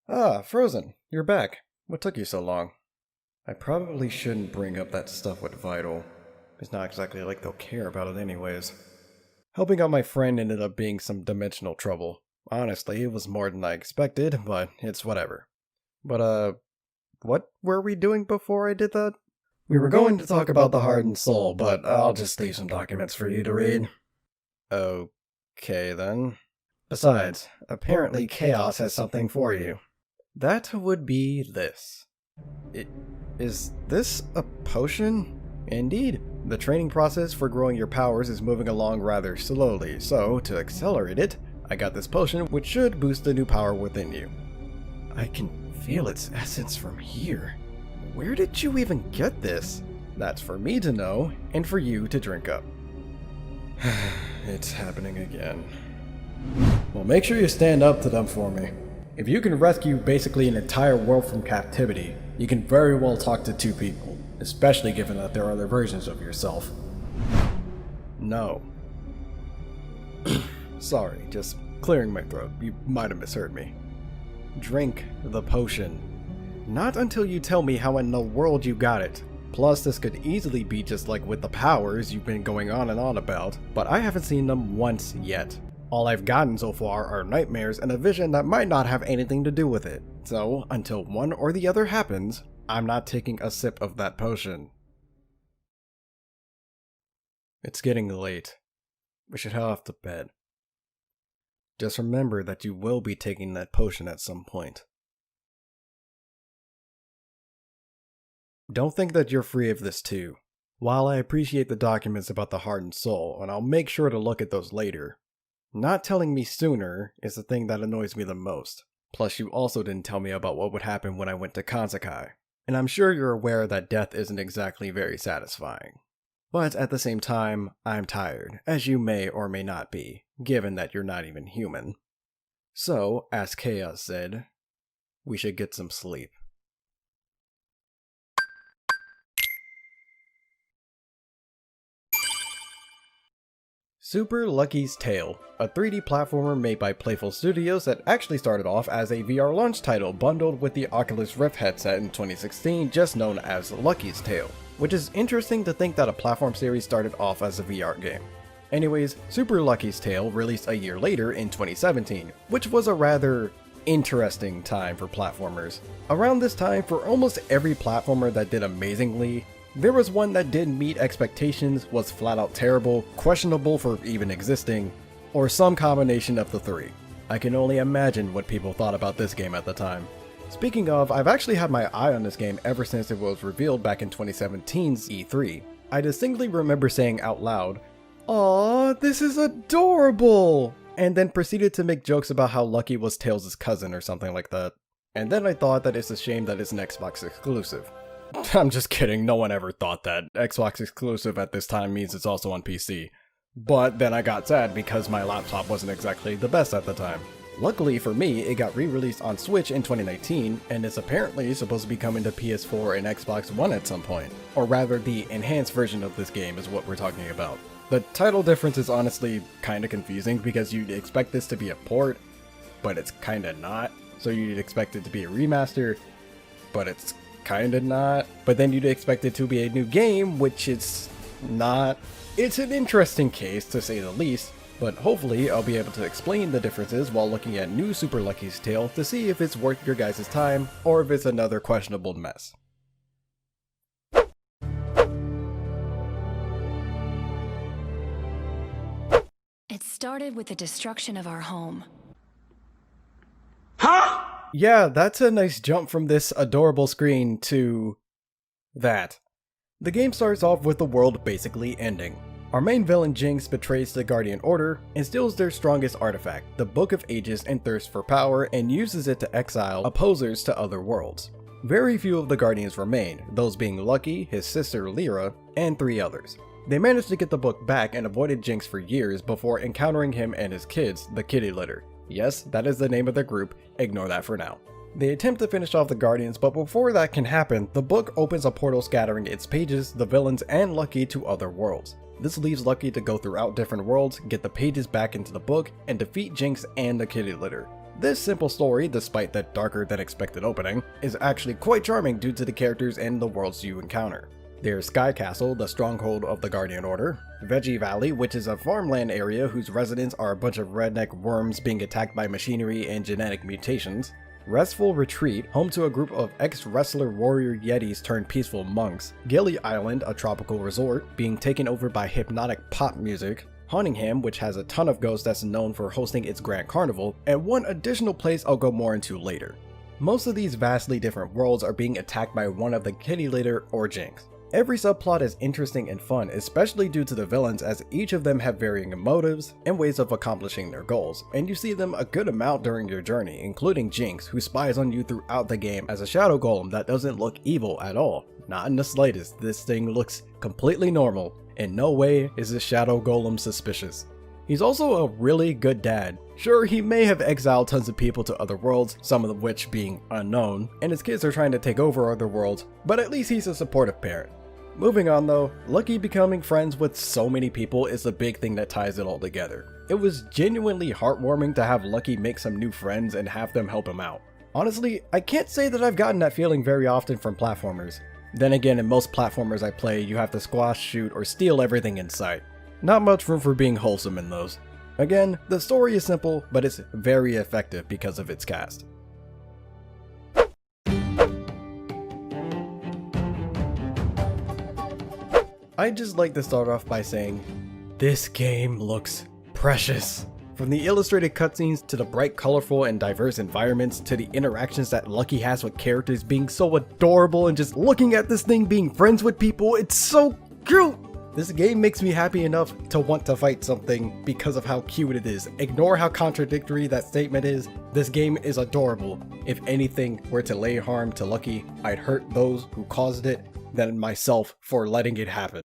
Ah, Frozen, you're back. What took you so long? I probably shouldn't bring up that stuff with Vital. It's not exactly like they'll care about it anyways. Helping out my friend ended up being some dimensional trouble. Honestly, it was more than I expected, but it's whatever. But, what were we doing before I did that? We were going to talk about the heart and soul, but I'll just leave some documents for you to read. Okay, then. Besides, apparently Chaos has something for you. That would be this. Is this a potion? Indeed. The training process for growing your powers is moving along rather slowly, so to accelerate it, I got this potion which should boost the new power within you. I can feel its essence from here. Where did you even get this? That's for me to know, and for you to drink up. It's happening again. Well, make sure you stand up to them for me. If you can rescue basically an entire world from captivity, you can very well talk to two people, especially given that there are other versions of yourself. No. Sorry, just clearing my throat. You might have misheard me. Drink the potion. Not until you tell me how in the world you got it. Plus, this could easily be just like with the powers you've been going on and on about, but I haven't seen them once yet. All I've gotten so far are nightmares and a vision that might not have anything to do with it. So, until one or the other happens, I'm not taking a sip of that potion. It's getting late. We should head off to bed. Just remember that you will be taking that potion at some point. Don't think that you're free of this too. While I appreciate the documents about the heart and soul, and I'll make sure to look at those later, not telling me sooner is the thing that annoys me the most. Plus, you also didn't tell me about what would happen when I went to Kansakai. And I'm sure you're aware that death isn't exactly very satisfying. But at the same time, I'm tired, as you may or may not be, given that you're not even human. So, as Chaos said, we should get some sleep. Super Lucky's Tale, a 3D platformer made by Playful Studios that actually started off as a VR launch title bundled with the Oculus Rift headset in 2016, just known as Lucky's Tale, which is interesting to think that a platform series started off as a VR game. Anyways, Super Lucky's Tale released a year later in 2017, which was a rather interesting time for platformers. Around this time, for almost every platformer that did amazingly, there was one that didn't meet expectations, was flat out terrible, questionable for even existing, or some combination of the three. I can only imagine what people thought about this game at the time. Speaking of, I've actually had my eye on this game ever since it was revealed back in 2017's E3. I distinctly remember saying out loud, "Aww, this is adorable!" and then proceeded to make jokes about how Lucky was Tails' cousin or something like that. And then I thought that it's a shame that it's an Xbox exclusive. I'm just kidding, no one ever thought that. Xbox exclusive at this time means it's also on PC. But then I got sad because my laptop wasn't exactly the best at the time. Luckily for me, it got re-released on Switch in 2019, and is apparently supposed to be coming to PS4 and Xbox One at some point. Or rather, the enhanced version of this game is what we're talking about. The title difference is honestly kinda confusing because you'd expect this to be a port, but it's kinda not. So you'd expect it to be a remaster, but it's kinda not. But then you'd expect it to be a new game, which it's not. It's an interesting case, to say the least, but hopefully I'll be able to explain the differences while looking at new Super Lucky's Tale to see if it's worth your guys' time, or if it's another questionable mess. It started with the destruction of our home. Huh? Yeah, that's a nice jump from this adorable screen to that. The game starts off with the world basically ending. Our main villain Jinx betrays the Guardian Order and steals their strongest artifact, the Book of Ages and Thirst for Power, and uses it to exile opposers to other worlds. Very few of the Guardians remain, those being Lucky, his sister Lyra, and 3 others. They managed to get the book back and avoided Jinx for years before encountering him and his kids, the Kitty Litter. Yes, that is the name of their group, ignore that for now. They attempt to finish off the Guardians, but before that can happen, the book opens a portal scattering its pages, the villains, and Lucky to other worlds. This leaves Lucky to go throughout different worlds, get the pages back into the book, and defeat Jinx and the kitty litter. This simple story, despite the darker than expected opening, is actually quite charming due to the characters and the worlds you encounter. There's Sky Castle, the stronghold of the Guardian Order, Veggie Valley, which is a farmland area whose residents are a bunch of redneck worms being attacked by machinery and genetic mutations, Restful Retreat, home to a group of ex-wrestler warrior yetis turned peaceful monks, Gilly Island, a tropical resort, being taken over by hypnotic pop music, Hauntingham, which has a ton of ghosts that's known for hosting its grand carnival, and one additional place I'll go more into later. Most of these vastly different worlds are being attacked by one of the kitty litter or Jinx. Every subplot is interesting and fun, especially due to the villains, as each of them have varying motives and ways of accomplishing their goals, and you see them a good amount during your journey, including Jinx, who spies on you throughout the game as a shadow golem that doesn't look evil at all. Not in the slightest. This thing looks completely normal. In no way is this shadow golem suspicious. He's also a really good dad. Sure, he may have exiled tons of people to other worlds, some of which being unknown, and his kids are trying to take over other worlds, but at least he's a supportive parent. Moving on though, Lucky becoming friends with so many people is the big thing that ties it all together. It was genuinely heartwarming to have Lucky make some new friends and have them help him out. Honestly, I can't say that I've gotten that feeling very often from platformers. Then again, in most platformers I play, you have to squash, shoot, or steal everything in sight. Not much room for being wholesome in those. Again, the story is simple, but it's very effective because of its cast. I'd just like to start off by saying, this game looks precious. From the illustrated cutscenes to the bright, colorful, and diverse environments to the interactions that Lucky has with characters being so adorable and just looking at this thing being friends with people, it's so cute! This game makes me happy enough to want to fight something because of how cute it is. Ignore how contradictory that statement is. This game is adorable. If anything were to lay harm to Lucky, I'd hurt those who caused it than myself for letting it happen.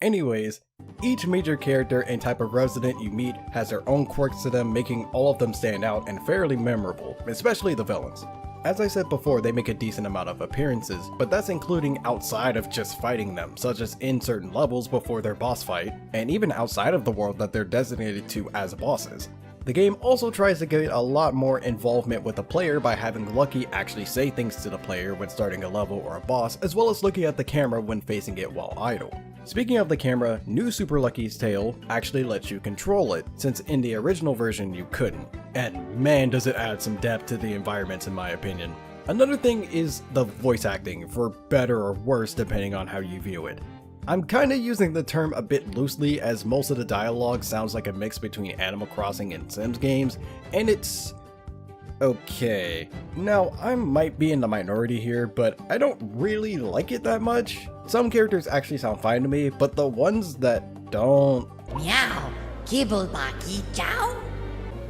Anyways, each major character and type of resident you meet has their own quirks to them, making all of them stand out and fairly memorable, especially the villains. As I said before, they make a decent amount of appearances, but that's including outside of just fighting them, such as in certain levels before their boss fight, and even outside of the world that they're designated to as bosses. The game also tries to get a lot more involvement with the player by having Lucky actually say things to the player when starting a level or a boss, as well as looking at the camera when facing it while idle. Speaking of the camera, new Super Lucky's Tale actually lets you control it, since in the original version you couldn't. And man, does it add some depth to the environments in my opinion. Another thing is the voice acting, for better or worse depending on how you view it. I'm kinda using the term a bit loosely, as most of the dialogue sounds like a mix between Animal Crossing and Sims games, and it's okay. Now, I might be in the minority here, but I don't really like it that much. Some characters actually sound fine to me, but the ones that don't... Meow, kibble ba ki chow,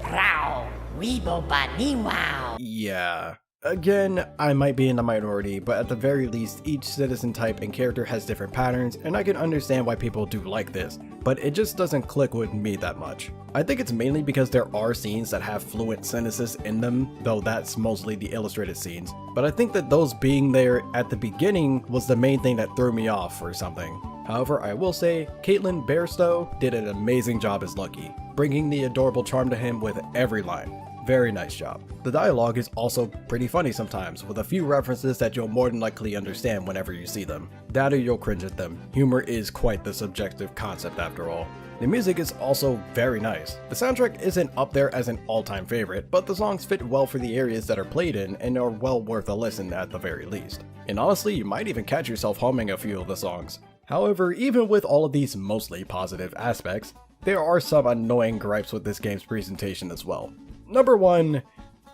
row, weeble ba ni wow. Yeah. Again, I might be in the minority, but at the very least, each citizen type and character has different patterns, and I can understand why people do like this, but it just doesn't click with me that much. I think it's mainly because there are scenes that have fluent sentences in them, though that's mostly the illustrated scenes, but I think that those being there at the beginning was the main thing that threw me off or something. However, I will say, Caitlin Bairstow did an amazing job as Lucky, bringing the adorable charm to him with every line. Very nice job. The dialogue is also pretty funny sometimes, with a few references that you'll more than likely understand whenever you see them. That or you'll cringe at them. Humor is quite the subjective concept after all. The music is also very nice. The soundtrack isn't up there as an all-time favorite, but the songs fit well for the areas that are played in and are well worth a listen at the very least. And honestly, you might even catch yourself humming a few of the songs. However, even with all of these mostly positive aspects, there are some annoying gripes with this game's presentation as well. Number 1,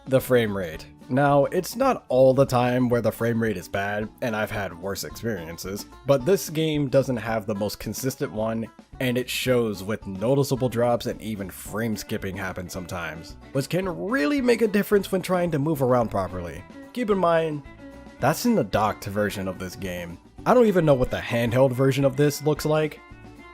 the frame rate. Now, it's not all the time where the frame rate is bad, and I've had worse experiences, but this game doesn't have the most consistent one, and it shows with noticeable drops and even frame skipping happen sometimes, which can really make a difference when trying to move around properly. Keep in mind, that's in the docked version of this game. I don't even know what the handheld version of this looks like,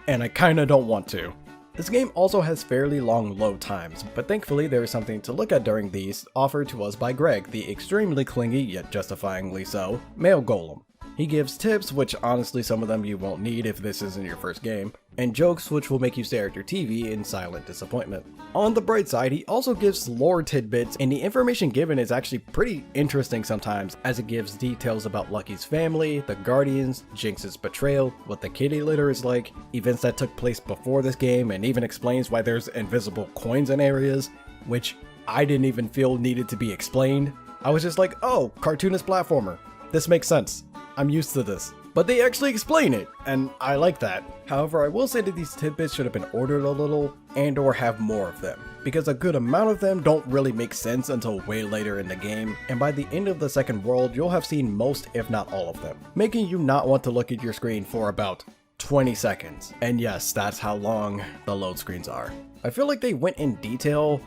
and I kinda don't want to. This game also has fairly long load times, but thankfully there is something to look at during these offered to us by Greg, the extremely clingy, yet justifyingly so, male golem. He gives tips, which honestly some of them you won't need if this isn't your first game, and jokes which will make you stare at your TV in silent disappointment. On the bright side, he also gives lore tidbits, and the information given is actually pretty interesting sometimes, as it gives details about Lucky's family, the Guardians, Jinx's betrayal, what the kitty litter is like, events that took place before this game, and even explains why there's invisible coins in areas, which I didn't even feel needed to be explained. I was just like, oh, cartoonist platformer. This makes sense. I'm used to this. But they actually explain it, and I like that. However, I will say that these tidbits should have been ordered a little, and or have more of them, because a good amount of them don't really make sense until way later in the game, and by the end of the second world, you'll have seen most if not all of them, making you not want to look at your screen for about 20 seconds. And yes, that's how long the load screens are. I feel like they went in detail,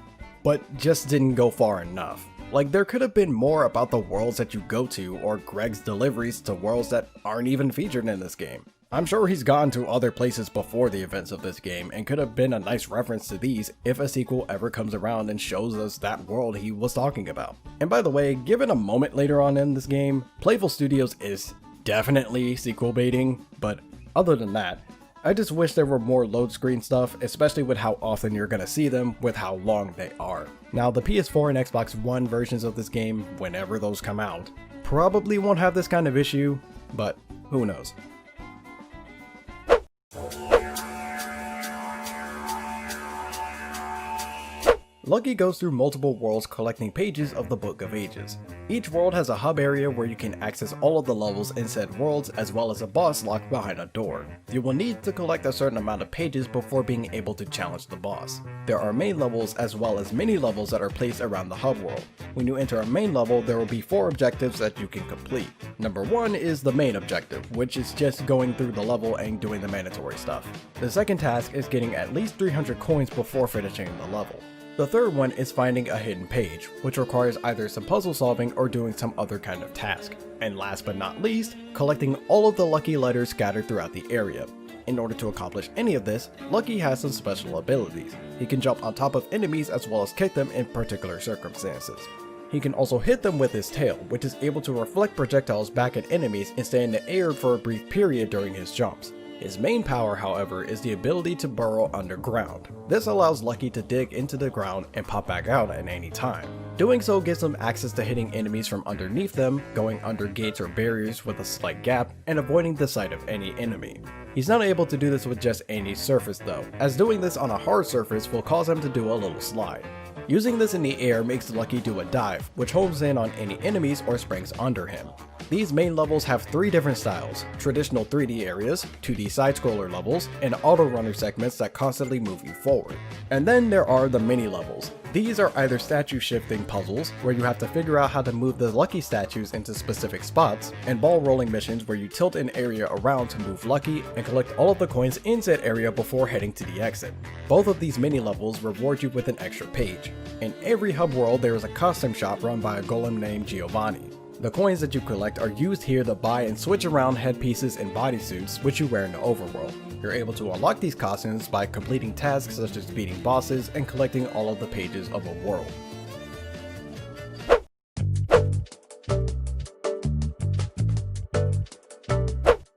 but just didn't go far enough. Like, there could have been more about the worlds that you go to, or Greg's deliveries to worlds that aren't even featured in this game. I'm sure he's gone to other places before the events of this game, and could have been a nice reference to these if a sequel ever comes around and shows us that world he was talking about. And by the way, given a moment later on in this game, Playful Studios is definitely sequel baiting, but other than that, I just wish there were more load screen stuff, especially with how often you're gonna see them with how long they are. Now, the PS4 and Xbox One versions of this game, whenever those come out, probably won't have this kind of issue, but who knows. Lucky goes through multiple worlds collecting pages of the Book of Ages. Each world has a hub area where you can access all of the levels in said worlds, as well as a boss locked behind a door. You will need to collect a certain amount of pages before being able to challenge the boss. There are main levels as well as mini levels that are placed around the hub world. When you enter a main level, there will be 4 objectives that you can complete. Number 1 is the main objective, which is just going through the level and doing the mandatory stuff. The second task is getting at least 300 coins before finishing the level. The third one is finding a hidden page, which requires either some puzzle solving or doing some other kind of task. And last but not least, collecting all of the Lucky letters scattered throughout the area. In order to accomplish any of this, Lucky has some special abilities. He can jump on top of enemies as well as kick them in particular circumstances. He can also hit them with his tail, which is able to reflect projectiles back at enemies and stay in the air for a brief period during his jumps. His main power, however, is the ability to burrow underground. This allows Lucky to dig into the ground and pop back out at any time. Doing so gives him access to hitting enemies from underneath them, going under gates or barriers with a slight gap, and avoiding the sight of any enemy. He's not able to do this with just any surface though, as doing this on a hard surface will cause him to do a little slide. Using this in the air makes Lucky do a dive, which homes in on any enemies or springs under him. These main levels have 3 different styles: traditional 3D areas, 2D side-scroller levels, and auto-runner segments that constantly move you forward. And then there are the mini levels. These are either statue shifting puzzles, where you have to figure out how to move the Lucky statues into specific spots, and ball rolling missions where you tilt an area around to move Lucky and collect all of the coins in said area before heading to the exit. Both of these mini levels reward you with an extra page. In every hub world there is a costume shop run by a golem named Giovanni. The coins that you collect are used here to buy and switch around headpieces and bodysuits which you wear in the overworld. You're able to unlock these costumes by completing tasks such as beating bosses and collecting all of the pages of a world.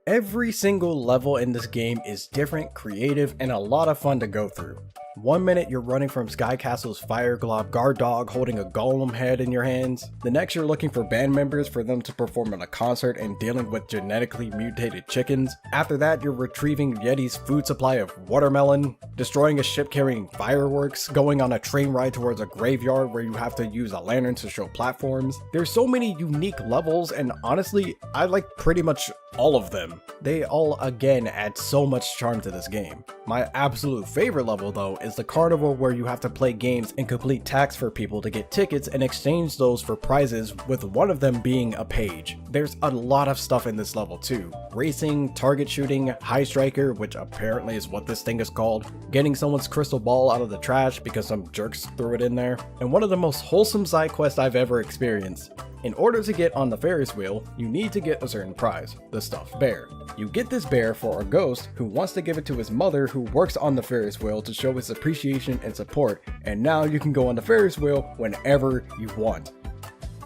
Every single level in this game is different, creative, and a lot of fun to go through. One minute you're running from Sky Castle's Fire Glob guard dog holding a golem head in your hands. The next you're looking for band members for them to perform at a concert and dealing with genetically mutated chickens. After that you're retrieving Yeti's food supply of watermelon, destroying a ship carrying fireworks, going on a train ride towards a graveyard where you have to use a lantern to show platforms. There's so many unique levels, and honestly I like pretty much all of them. They all again add so much charm to this game. My absolute favorite level though is the carnival, where you have to play games and complete tasks for people to get tickets and exchange those for prizes, with one of them being a page. There's a lot of stuff in this level too. Racing, target shooting, high striker, which apparently is what this thing is called, getting someone's crystal ball out of the trash because some jerks threw it in there, and one of the most wholesome side quests I've ever experienced. In order to get on the Ferris wheel, you need to get a certain prize, the stuffed bear. You get this bear for a ghost who wants to give it to his mother, who works on the Ferris wheel to show his appreciation and support, and now you can go on the Ferris wheel whenever you want.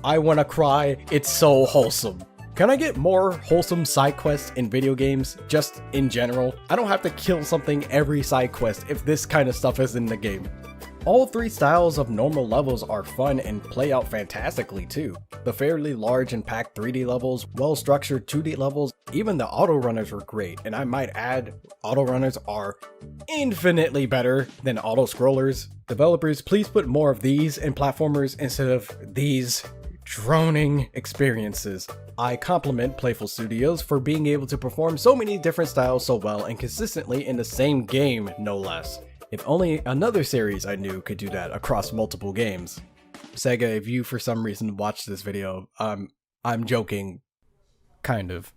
I wanna cry, it's so wholesome. Can I get more wholesome side quests in video games, just in general? I don't have to kill something every side quest if this kind of stuff is in the game. All three styles of normal levels are fun and play out fantastically too. The fairly large and packed 3D levels, well-structured 2D levels, even the auto runners were great, and I might add, auto runners are infinitely better than auto scrollers. Developers, please put more of these in platformers instead of these droning experiences. I compliment Playful Studios for being able to perform so many different styles so well and consistently in the same game, no less. If only another series I knew could do that across multiple games. Sega, if you for some reason watched this video, I'm joking. Kind of.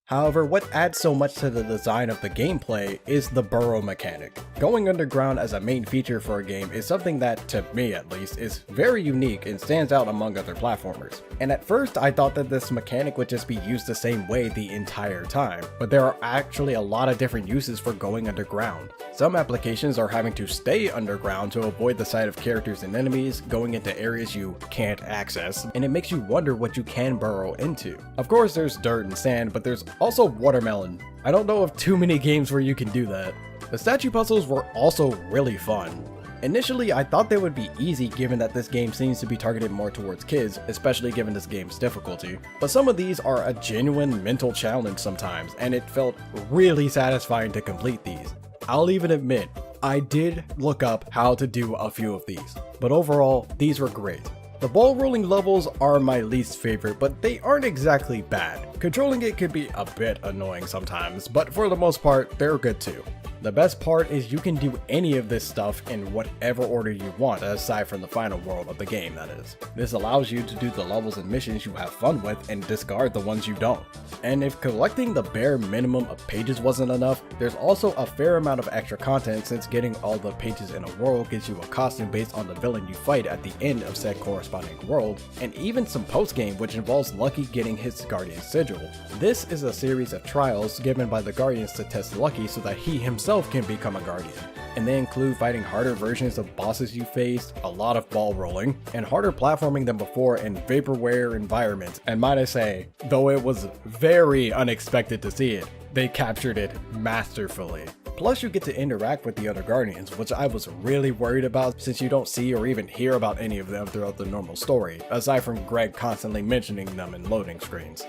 However, what adds so much to the design of the gameplay is the burrow mechanic. Going underground as a main feature for a game is something that, to me at least, is very unique and stands out among other platformers. And at first I thought that this mechanic would just be used the same way the entire time, but there are actually a lot of different uses for going underground. Some applications are having to stay underground to avoid the sight of characters and enemies, going into areas you can't access, and it makes you wonder what you can burrow into. Of course there's dirt and sand, but there's also watermelon. I don't know of too many games where you can do that. The statue puzzles were also really fun. Initially, I thought they would be easy given that this game seems to be targeted more towards kids, especially given this game's difficulty. But some of these are a genuine mental challenge sometimes, and it felt really satisfying to complete these. I'll even admit, I did look up how to do a few of these, but overall, these were great. The ball rolling levels are my least favorite, but they aren't exactly bad. Controlling it could be a bit annoying sometimes, but for the most part, they're good too. The best part is you can do any of this stuff in whatever order you want, aside from the final world of the game, that is. This allows you to do the levels and missions you have fun with and discard the ones you don't. And if collecting the bare minimum of pages wasn't enough, there's also a fair amount of extra content, since getting all the pages in a world gives you a costume based on the villain you fight at the end of said corresponding world, and even some post-game which involves Lucky getting his Guardian sigil. This is a series of trials given by the Guardians to test Lucky so that he himself can become a Guardian, and they include fighting harder versions of bosses you faced, a lot of ball rolling, and harder platforming than before in vaporware environments. And might I say, though it was very unexpected to see it, they captured it masterfully. Plus you get to interact with the other Guardians, which I was really worried about since you don't see or even hear about any of them throughout the normal story, aside from Greg constantly mentioning them in loading screens.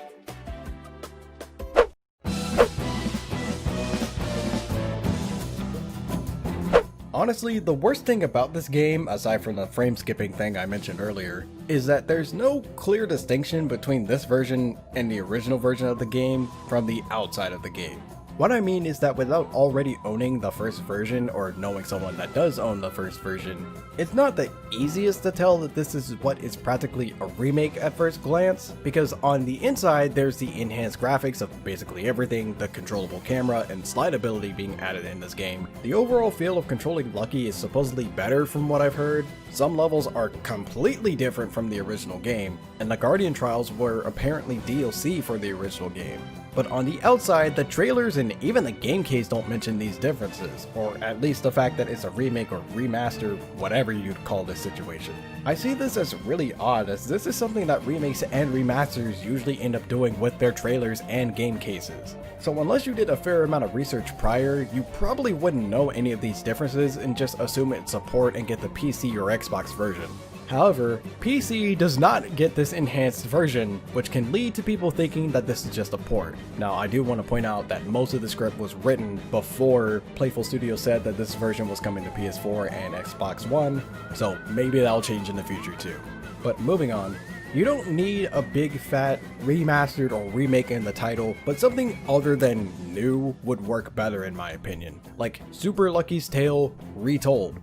Honestly, the worst thing about this game, aside from the frame skipping thing I mentioned earlier, is that there's no clear distinction between this version and the original version of the game from the outside of the game. What I mean is that without already owning the first version or knowing someone that does own the first version, it's not the easiest to tell that this is what is practically a remake at first glance, because on the inside there's the enhanced graphics of basically everything, the controllable camera and slide ability being added in this game. The overall feel of controlling Lucky is supposedly better from what I've heard. Some levels are completely different from the original game, and the Guardian trials were apparently DLC for the original game. But on the outside, the trailers and even the game case don't mention these differences, or at least the fact that it's a remake or remaster, whatever you'd call this situation. I see this as really odd, as this is something that remakes and remasters usually end up doing with their trailers and game cases. So unless you did a fair amount of research prior, you probably wouldn't know any of these differences and just assume it's support and get the PC or Xbox version. However, PC does not get this enhanced version, which can lead to people thinking that this is just a port. Now, I do want to point out that most of the script was written before Playful Studios said that this version was coming to PS4 and Xbox One, so maybe that'll change in the future too. But moving on, you don't need a big fat remastered or remake in the title, but something other than new would work better in my opinion, like Super Lucky's Tale Retold.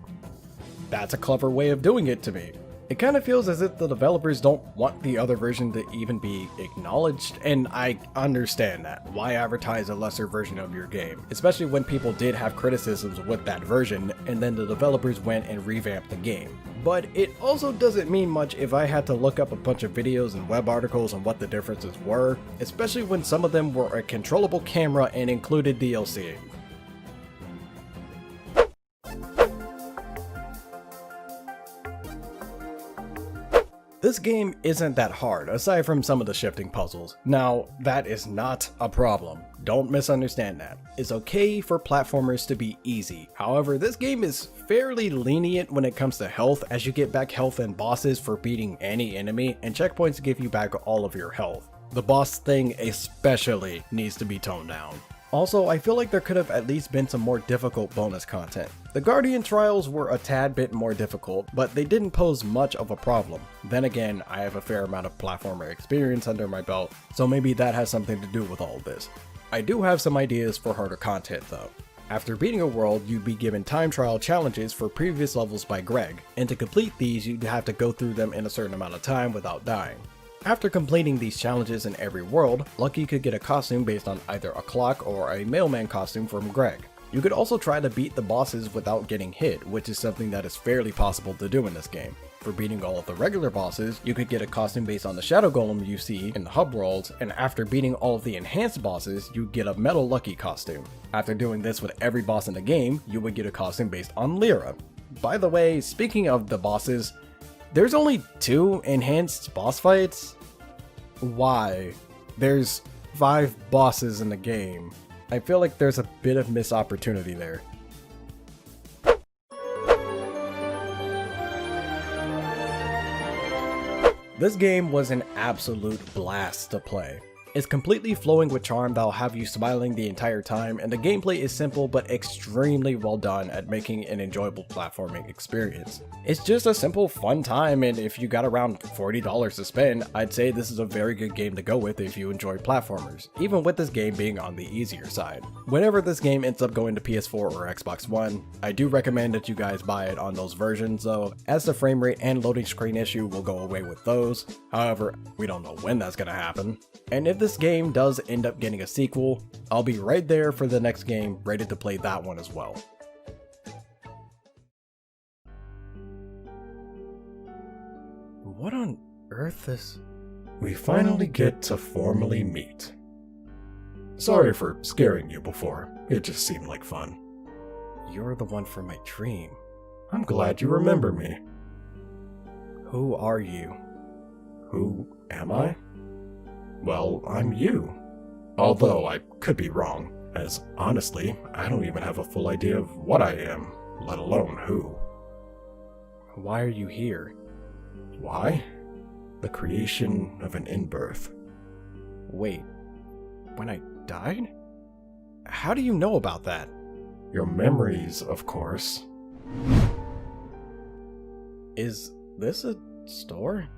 That's a clever way of doing it to me. It kind of feels as if the developers don't want the other version to even be acknowledged, and I understand that. Why advertise a lesser version of your game? Especially when people did have criticisms with that version, and then the developers went and revamped the game. But it also doesn't mean much if I had to look up a bunch of videos and web articles on what the differences were, especially when some of them were a controllable camera and included DLC. This game isn't that hard, aside from some of the shifting puzzles. Now, that is not a problem. Don't misunderstand that. It's okay for platformers to be easy. However, this game is fairly lenient when it comes to health, as you get back health and bosses for beating any enemy, and checkpoints give you back all of your health. The boss thing especially needs to be toned down. Also, I feel like there could have at least been some more difficult bonus content. The Guardian trials were a tad bit more difficult, but they didn't pose much of a problem. Then again, I have a fair amount of platformer experience under my belt, so maybe that has something to do with all of this. I do have some ideas for harder content though. After beating a world, you'd be given time trial challenges for previous levels by Greg, and to complete these you'd have to go through them in a certain amount of time without dying. After completing these challenges in every world, Lucky could get a costume based on either a clock or a mailman costume from Greg. You could also try to beat the bosses without getting hit, which is something that is fairly possible to do in this game. For beating all of the regular bosses, you could get a costume based on the Shadow Golem you see in the hub worlds, and after beating all of the enhanced bosses, you get a Metal Lucky costume. After doing this with every boss in the game, you would get a costume based on Lyra. By the way, speaking of the bosses, there's only 2 enhanced boss fights? Why? There's 5 bosses in the game. I feel like there's a bit of missed opportunity there. This game was an absolute blast to play. It's completely flowing with charm that'll have you smiling the entire time, and the gameplay is simple but extremely well done at making an enjoyable platforming experience. It's just a simple fun time, and if you got around $40 to spend, I'd say this is a very good game to go with if you enjoy platformers, even with this game being on the easier side. Whenever this game ends up going to PS4 or Xbox One, I do recommend that you guys buy it on those versions though, as the frame rate and loading screen issue will go away with those. However, we don't know when that's gonna happen. And if this game does end up getting a sequel, I'll be right there for the next game, ready to play that one as well. What on earth is... We finally get to formally meet. Sorry for scaring you before, it just seemed like fun. You're the one from my dream. I'm glad you remember me. Who are you? Who am I? Well, I'm you. Although I could be wrong, as honestly, I don't even have a full idea of what I am, let alone who. Why are you here? Why? The creation of an in-birth. Wait, when I died? How do you know about that? Your memories, of course. Is this a store?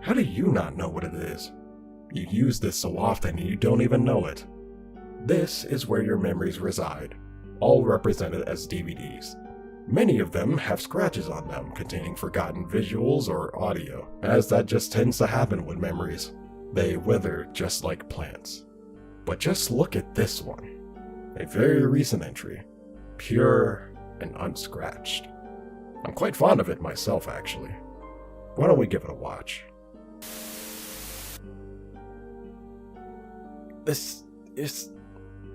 How do you not know what it is? You use this so often and you don't even know it. This is where your memories reside, all represented as DVDs. Many of them have scratches on them containing forgotten visuals or audio, as that just tends to happen with memories. They wither just like plants. But just look at this one. A very recent entry, pure and unscratched. I'm quite fond of it myself, actually. Why don't we give it a watch? This is...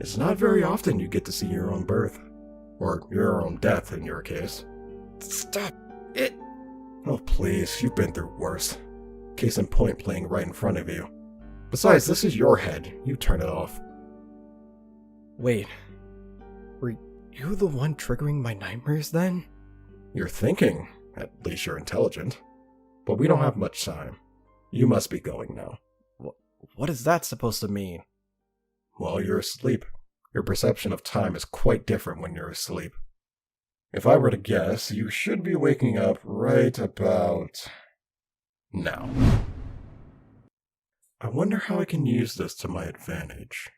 It's not very often you get to see your own birth. Or your own death, in your case. Stop it! Oh please, you've been through worse. Case in point playing right in front of you. Besides, this is your head. You turn it off. Wait. Were you the one triggering my nightmares then? You're thinking. At least you're intelligent. But we don't have much time. You must be going now. What is that supposed to mean? Well, you're asleep. Your perception of time is quite different when you're asleep. If I were to guess, you should be waking up right about now. I wonder how I can use this to my advantage.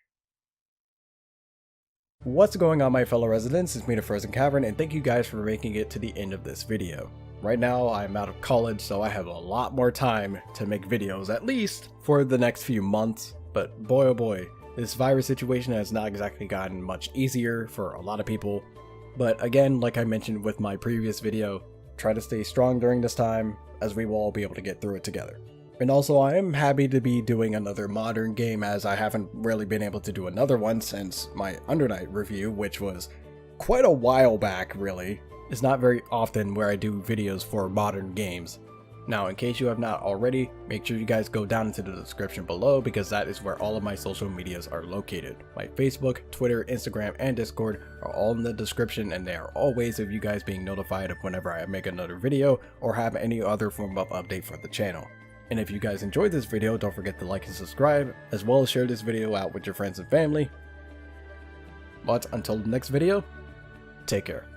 What's going on, my fellow residents? It's me, TheFrozenCavern, and thank you guys for making it to the end of this video. Right now, I'm out of college, so I have a lot more time to make videos, at least for the next few months. But boy oh boy, this virus situation has not exactly gotten much easier for a lot of people. But again, like I mentioned with my previous video, try to stay strong during this time, as we will all be able to get through it together. And also, I am happy to be doing another modern game, as I haven't really been able to do another one since my Undernight review, which was quite a while back, really. It's not very often where I do videos for modern games. Now, in case you have not already, make sure you guys go down into the description below because that is where all of my social medias are located. My Facebook, Twitter, Instagram, and Discord are all in the description, and they are all ways of you guys being notified of whenever I make another video or have any other form of update for the channel. And if you guys enjoyed this video, don't forget to like and subscribe, as well as share this video out with your friends and family. But until the next video, take care.